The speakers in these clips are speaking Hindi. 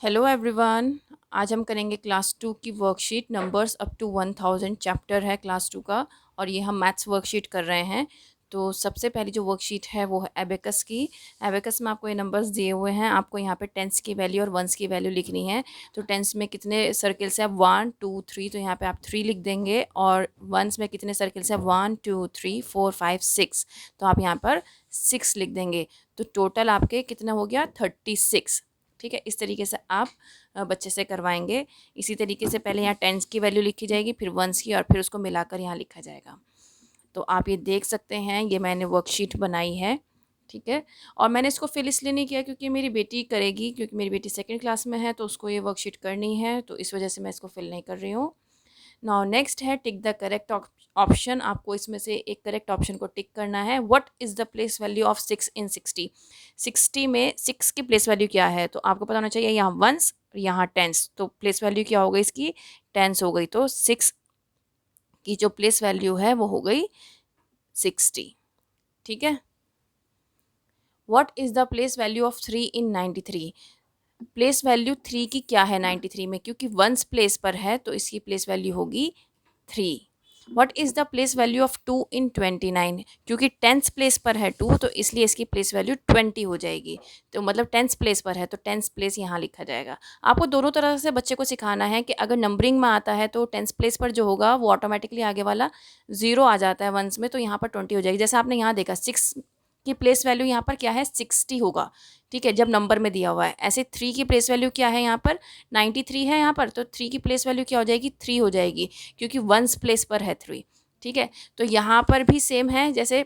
Hello everyone. आज हम करेंगे क्लास 2 की worksheet numbers up to 1000 chapter है क्लास 2 का। और ये हम मैथ्स वर्कशीट कर रहे हैं। तो सबसे पहली जो वर्कशीट है वो है एबेकस की। एबेकस में आपको ये नंबर्स दिए हुए हैं, आपको यहाँ पे टेंस की वैल्यू और वंस की वैल्यू लिखनी है। तो टेंस में कितने सर्किल्स है 1 2 3, तो यहाँ पे आप 3 लिख देंगे। और वंस में कितने सर्किल्स है 1 2 3 4 5 6, तो आप यहाँ पर 6 लिख देंगे। तो टोटल आपके कितना हो गया 36। ठीक है, इस तरीके से आप बच्चे से करवाएंगे। इसी तरीके से पहले यहाँ टेंस की वैल्यू लिखी जाएगी, फिर वंस की, और फिर उसको मिलाकर यहाँ लिखा जाएगा। तो आप ये देख सकते हैं, ये मैंने वर्कशीट बनाई है। ठीक है, और मैंने इसको फिल इसलिए नहीं किया क्योंकि मेरी बेटी करेगी, क्योंकि मेरी बेटी सेकंड क्लास में है तो उसको ये वर्कशीट करनी है, तो इस वजह से मैं इसको फिल नहीं कर रही हूँ। नाउ नेक्स्ट है टिक द करेक्ट ऑप्शन। आपको इसमें से एक करेक्ट ऑप्शन को टिक करना है। What is the place value of 6 इन 60। 60 में 6 की प्लेस वैल्यू क्या है, तो आपको पता होना चाहिए। यहाँ वंस, यहाँ टेंस, तो प्लेस वैल्यू क्या हो गई इसकी, टेंस हो गई। तो 6 की जो प्लेस वैल्यू है वो हो गई 60। ठीक है। What is the place value of 3 in 93। Place value 3 की क्या है 93 में, क्योंकि वंस प्लेस पर है तो इसकी प्लेस वैल्यू होगी 3। What is the place value of 2 इन 29। क्योंकि टेंस प्लेस पर है 2, तो इसलिए इसकी प्लेस वैल्यू 20 हो जाएगी। तो मतलब टेंस प्लेस पर है तो टेंस प्लेस यहाँ लिखा जाएगा। आपको दोनों तरह से बच्चे को सिखाना है कि अगर नंबरिंग में आता है तो टेंस प्लेस पर जो होगा वो ऑटोमेटिकली आगे वाला 0 आ जाता है वंस में, तो यहाँ पर 20 हो जाएगी। जैसे आपने यहाँ देखा 6 की प्लेस वैल्यू यहाँ पर क्या है 60 होगा। ठीक है, जब नंबर में दिया हुआ है। ऐसे 3 की प्लेस वैल्यू क्या है यहाँ पर 93 है यहाँ पर, तो 3 की प्लेस वैल्यू क्या हो जाएगी 3 हो जाएगी, क्योंकि वंस प्लेस पर है 3। ठीक है, तो यहाँ पर भी सेम है। जैसे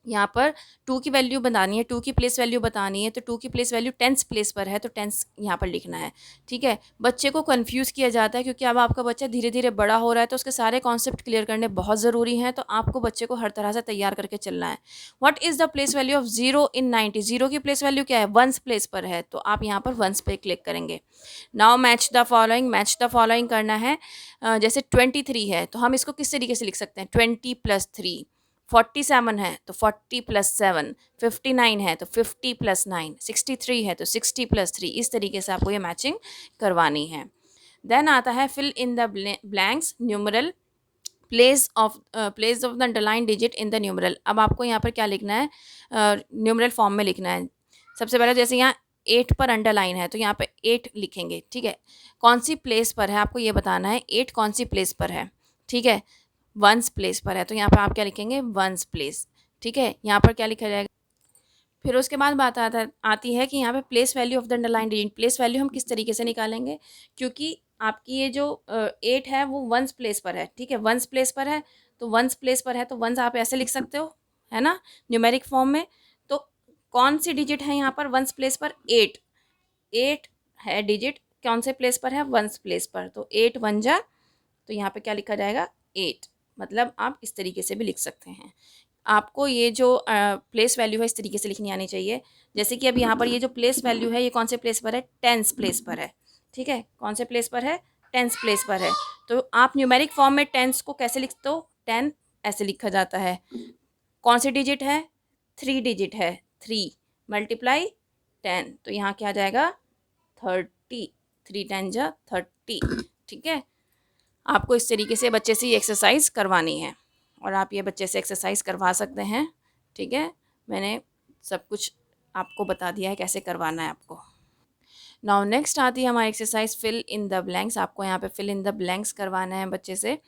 यहाँ पर 2 की वैल्यू बतानी है, 2 की प्लेस वैल्यू बतानी है, तो 2 की प्लेस वैल्यू टेंस प्लेस पर है तो टेंस यहाँ पर लिखना है। ठीक है, बच्चे को कंफ्यूज किया जाता है क्योंकि अब आपका बच्चा धीरे धीरे बड़ा हो रहा है, तो उसके सारे कॉन्सेप्ट क्लियर करने बहुत ज़रूरी हैं। तो आपको बच्चे को हर तरह से तैयार करके चलना है। What is the place value of 0 इन 90। 0 की प्लेस वैल्यू क्या है वंस प्लेस पर है, तो आप यहाँ पर वंस पे क्लिक करेंगे। Now match the following. Match the following करना है। जैसे 23 है तो हम इसको किस तरीके से लिख सकते हैं 20 + 3। 47 है तो 40 + 7। 59 है तो 50 + 9। 63 है तो 60 + 3। इस तरीके से आपको ये मैचिंग करवानी है। देन आता है fill in the blanks numeral place of the underline digit in the numeral. अब आपको यहाँ पर क्या लिखना है, न्यूमरल फॉर्म में लिखना है। सबसे पहले जैसे यहाँ 8 पर अंडरलाइन है तो यहाँ पे 8 लिखेंगे। ठीक है, कौन सी प्लेस पर है आपको ये बताना है, 8 कौन सी प्लेस पर है। ठीक है, वंस प्लेस पर है तो यहाँ पर आप क्या लिखेंगे वंस प्लेस। ठीक है, यहाँ पर क्या लिखा जाएगा। फिर उसके बाद बात आती है कि यहाँ पे place value of the underline digit. Place value हम किस तरीके से निकालेंगे, क्योंकि आपकी ये जो 8 है वो वंस प्लेस पर है। ठीक है, वंस प्लेस पर है तो वंस प्लेस पर है तो वंस आप ऐसे लिख सकते हो, है ना, न्यूमेरिक फॉर्म में। तो कौन सी डिजिट है यहाँ पर वंस प्लेस पर 8। 8 है डिजिट, कौन से प्लेस पर है वंस प्लेस पर, तो 8 वन जा, तो यहाँ पे क्या लिखा जाएगा 8। मतलब आप इस तरीके से भी लिख सकते हैं। आपको ये जो प्लेस वैल्यू है इस तरीके से लिखनी आनी चाहिए। जैसे कि अब यहाँ पर ये जो प्लेस वैल्यू है ये कौन से प्लेस पर है टेंस प्लेस पर है। ठीक है, कौन से प्लेस पर है टेंस प्लेस पर है। तो आप न्यूमेरिक फॉर्म में टेंस को कैसे लिखते हो 10 ऐसे लिखा जाता है। कौन सी डिजिट है 3 डिजिट है 3 × 10, तो यहाँ क्या आ जाएगा 30। 3 10 जा 30। ठीक है, आपको इस तरीके से बच्चे से ये एक्सरसाइज करवानी है और आप ये बच्चे से एक्सरसाइज करवा सकते हैं। ठीक है, मैंने सब कुछ आपको बता दिया है कैसे करवाना है आपको। नाउ नेक्स्ट आती है हमारी exercise fill in the blanks. आपको यहाँ पे फिल इन द ब्लैंक्स करवाना है बच्चे से,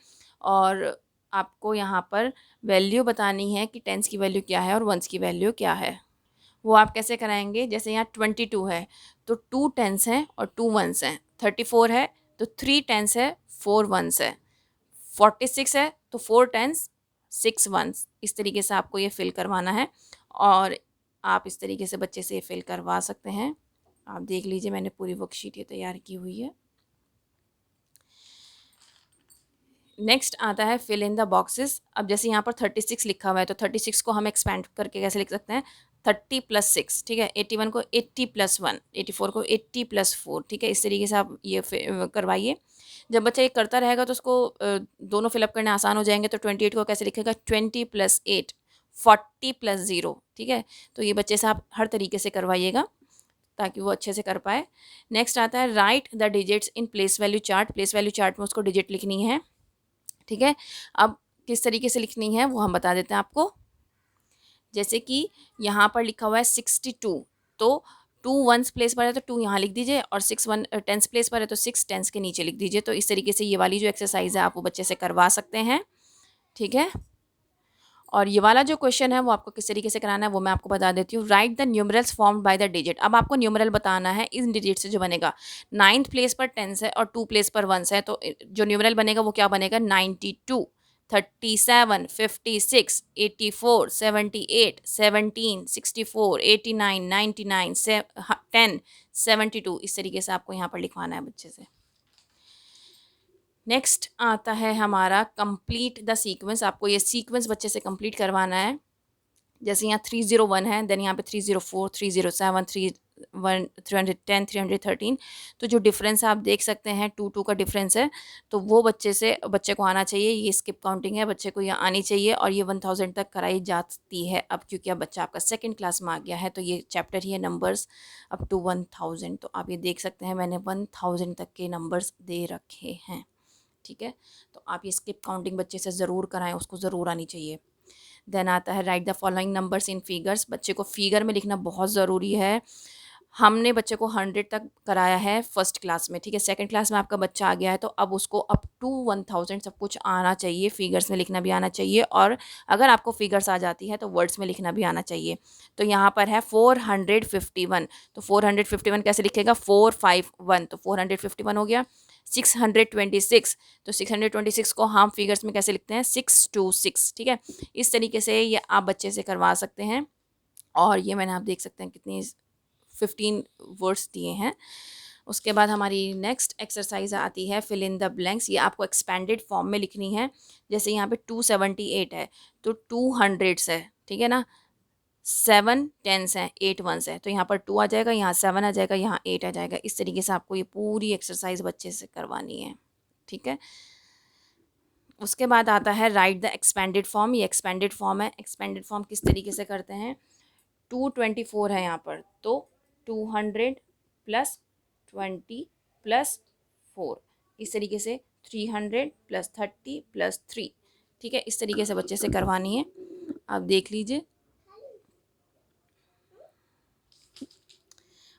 और आपको यहाँ पर वैल्यू बतानी है कि टेंस की वैल्यू क्या है और वंस की वैल्यू क्या है। वो आप कैसे कराएंगे, जैसे यहाँ 22 है तो 2 टेंस हैं और 2 वंस हैं। 34 है तो 3 टेंस है 4 वंस है। 46 है तो 4 टेंस 6 वंस। इस तरीके से आपको ये फिल करवाना है और आप इस तरीके से बच्चे से ये फिल करवा सकते हैं। आप देख लीजिए मैंने पूरी वर्कशीट ये तैयार की हुई है। नेक्स्ट आता है फिल इन द बॉक्सेस। अब जैसे यहाँ पर 36 लिखा हुआ है तो 36 को हम एक्सपेंड करके कैसे लिख सकते हैं 30 + 6। ठीक है, 81 को 80 + 1, 84 को 80 + 4। ठीक है, इस तरीके से आप ये करवाइए। जब बच्चा ये करता रहेगा तो उसको दोनों फिलअप करने आसान हो जाएंगे। तो 28 को कैसे लिखेगा 20 + 8, 40 + 0। ठीक है, तो ये बच्चे से आप हर तरीके से करवाइएगा। ताकि वो अच्छे से कर पाए। नेक्स्ट आता है right the digits in place value chart. Place value chart में उसको डिजिट लिखनी है, ठीक है। अब किस तरीके से लिखनी है वो हम बता देते हैं आपको। जैसे कि यहाँ पर लिखा हुआ है 62, तो 2 वंस प्लेस पर है तो 2 यहाँ लिख दीजिए, और 6 वन टेंस प्लेस पर है तो 6 टेंस के नीचे लिख दीजिए। तो इस तरीके से ये वाली जो एक्सरसाइज है आप वो बच्चे से करवा सकते हैं, ठीक है। और ये वाला जो क्वेश्चन है वो आपको किस तरीके से कराना है वो मैं आपको बता देती हूँ। Right the numerals formed by the digit. अब आपको न्यूमरल बताना है इन डिजिट से जो बनेगा। 9th प्लेस पर टेंस है और 2 प्लेस पर वंस है, तो जो न्यूमरल बनेगा वो क्या बनेगा, 92, 37, 56, 84, 78, 17, 64, 89, 99, 10, 72। इस तरीके से आपको यहाँ पर लिखवाना है बच्चे से। नेक्स्ट आता है हमारा कंप्लीट द सीक्वेंस। आपको ये सीक्वेंस बच्चे से कंप्लीट करवाना है। जैसे यहाँ 301 है, देन यहाँ पे 304, 307, 310, 313। तो जो डिफरेंस आप देख सकते हैं 2 का डिफरेंस है, तो वो बच्चे को आना चाहिए। ये स्किप काउंटिंग है, बच्चे को ये आनी चाहिए, और ये 1000 तक कराई जाती है अब, क्योंकि अब बच्चा आपका सेकंड क्लास में आ गया है। तो ये चैप्टर ही है नंबर्स अप टू 1000। तो आप ये देख सकते हैं मैंने 1000 तक के नंबर्स दे रखे हैं, ठीक है। तो आप ये स्किप काउंटिंग बच्चे से ज़रूर कराएं, उसको ज़रूर आनी चाहिए। देन आता है right the following numbers in figures. बच्चे को फिगर में लिखना बहुत ज़रूरी है। हमने बच्चे को 100 तक कराया है फर्स्ट क्लास में, ठीक है। सेकंड क्लास में आपका बच्चा आ गया है, तो अब उसको अप टू 1000 सब कुछ आना चाहिए, फिगर्स में लिखना भी आना चाहिए, और अगर आपको फिगर्स आ जाती है तो वर्ड्स में लिखना भी आना चाहिए। तो यहाँ पर है 451, तो 451 कैसे लिखेगा, 451, तो 451 हो गया। 626, तो 626 को हम फिगर्स में कैसे लिखते हैं, 626, ठीक है। इस तरीके से ये आप बच्चे से करवा सकते हैं। और ये मैंने आप देख सकते हैं कितनी 15 वर्ड्स दिए हैं। उसके बाद हमारी नेक्स्ट एक्सरसाइज आती है फिल इन द ब्लैंक्स। ये आपको एक्सपेंडेड फॉर्म में लिखनी है। जैसे यहाँ पे 278 है, तो 200 है, ठीक है ना। 7 टेंस हैं, 8 वंस है, तो यहाँ पर 2 आ जाएगा, यहाँ 7 आ जाएगा, यहाँ 8 आ जाएगा। इस तरीके से आपको ये पूरी एक्सरसाइज बच्चे से करवानी है, ठीक है। उसके बाद आता है राइट द एक्सपेंडेड फॉर्म। ये एक्सपेंडेड फॉर्म है। एक्सपेंडेड फॉर्म किस तरीके से करते हैं, 224 है यहाँ पर, तो 200 प्लस 20 प्लस 4, इस तरीके से 300 प्लस 30 प्लस 3, ठीक है। इस तरीके से बच्चे से करवानी है, आप देख लीजिए।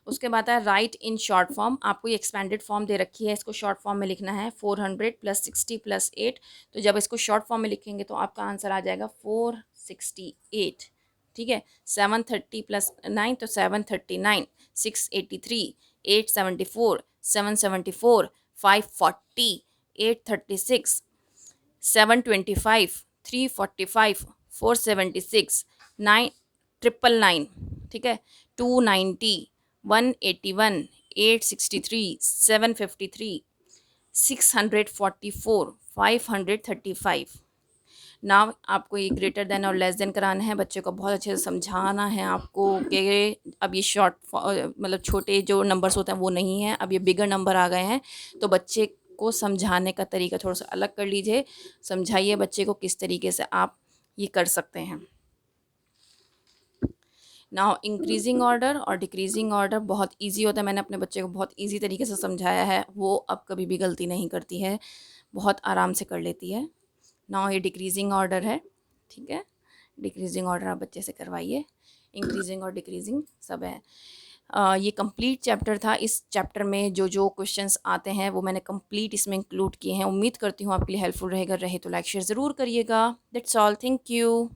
उसके बाद है राइट इन शॉर्ट फॉर्म। आपको ये एक्सपेंडेड फॉर्म दे रखी है, इसको शॉर्ट फॉर्म में लिखना है। 400 प्लस 60 प्लस 8, तो जब इसको शॉर्ट फॉर्म में लिखेंगे तो आपका आंसर आ जाएगा 468, ठीक है। 730 प्लस 9, तो 739, 683, 874, 774, 540, 836, 725, 345, 476, 999, ठीक है। 290, 181, 863, 753, 644, 535। नाउ आपको ये ग्रेटर देन और लेस देन कराना है। बच्चे को बहुत अच्छे से समझाना है आपको कि अब ये शॉर्ट मतलब छोटे जो नंबर्स होते हैं वो नहीं है, अब ये बिगर नंबर आ गए हैं। तो बच्चे को समझाने का तरीका थोड़ा सा अलग कर लीजिए, समझाइए बच्चे को किस तरीके से आप ये कर सकते हैं। नाउ इंक्रीजिंग ऑर्डर और डिक्रीजिंग ऑर्डर बहुत इजी होता है। मैंने अपने बच्चे को बहुत इजी तरीके से समझाया है, वो अब कभी भी गलती नहीं करती है, बहुत आराम से कर लेती है। नाउ ये डिक्रीजिंग ऑर्डर है, ठीक है। डिक्रीजिंग ऑर्डर आप बच्चे से करवाइए, इंक्रीजिंग और डिक्रीजिंग सब है। ये कंप्लीट चैप्टर था। इस चैप्टर में जो जो क्वेश्चंस आते हैं वो मैंने कंप्लीट इसमें इंक्लूड किए हैं। उम्मीद करती हूँ आपके लिए हेल्पफुल रहेगा। रहे तो लाइक शेयर ज़रूर करिएगा। That's all, thank you.